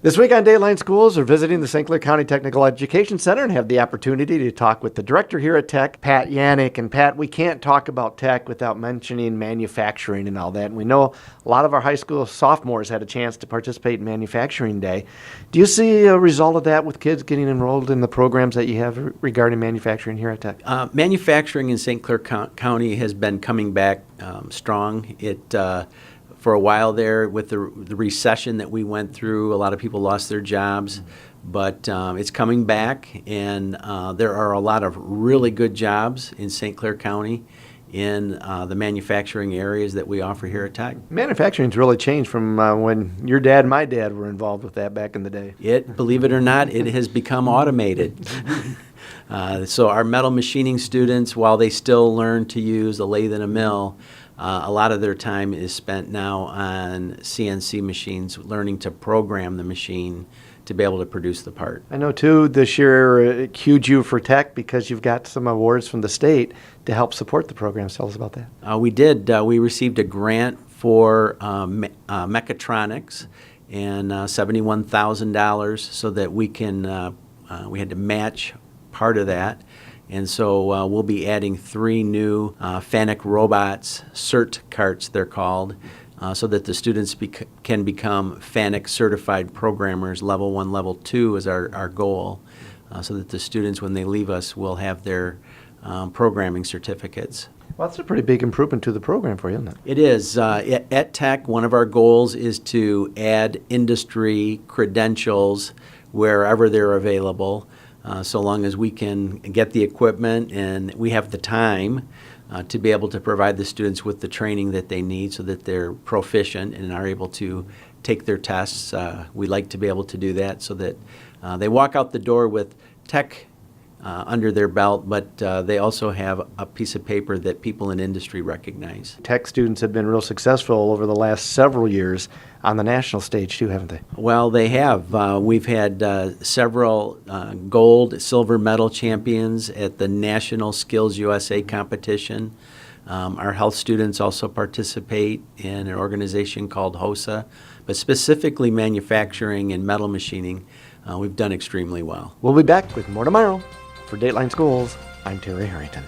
This week on Dateline Schools, we're visiting the St. Clair County Technical Education Center and have the opportunity to talk with the director here at Tech, Pat Yannick. And Pat, we can't talk about Tech without mentioning manufacturing and all that. And we know a lot of our high school sophomores had a chance to participate in Manufacturing Day. Do you see a result of that with kids getting enrolled in the programs that you have regarding manufacturing here at Tech? Manufacturing in St. Clair County has been coming back strong. For a while there, with the recession that we went through, a lot of people lost their jobs, but it's coming back, and there are a lot of really good jobs in St. Clair County in the manufacturing areas that we offer here at Tech. Manufacturing's really changed from when your dad and my dad were involved with that back in the day. Believe it or not, it has become automated. So our metal machining students, while they still learn to use a lathe and a mill, a lot of their time is spent now on CNC machines, learning to program the machine to be able to produce the part. I know, too, this year it cued you for Tech because you've got some awards from the state to help support the programs. Tell us about that. We did. We received a grant for Mechatronics and $71,000 so that we had to match part of that. And so we'll be adding 3 new FANUC robots, CERT carts they're called, so that the students can become FANUC certified programmers. Level 1, Level 2 is our goal, so that the students, when they leave us, will have their programming certificates. Well, that's a pretty big improvement to the program for you, isn't it? It is. At Tech, one of our goals is to add industry credentials wherever they're available. So long as we can get the equipment and we have the time to be able to provide the students with the training that they need so that they're proficient and are able to take their tests. We like to be able to do that so that they walk out the door with Tech under their belt, but they also have a piece of paper that people in industry recognize. Tech students have been real successful over the last several years on the national stage too, haven't they? Well, they have. We've had several gold, silver medal champions at the National SkillsUSA competition. Our health students also participate in an organization called HOSA, but specifically manufacturing and metal machining, we've done extremely well. We'll be back with more tomorrow. For Dateline Schools, I'm Terry Harrington.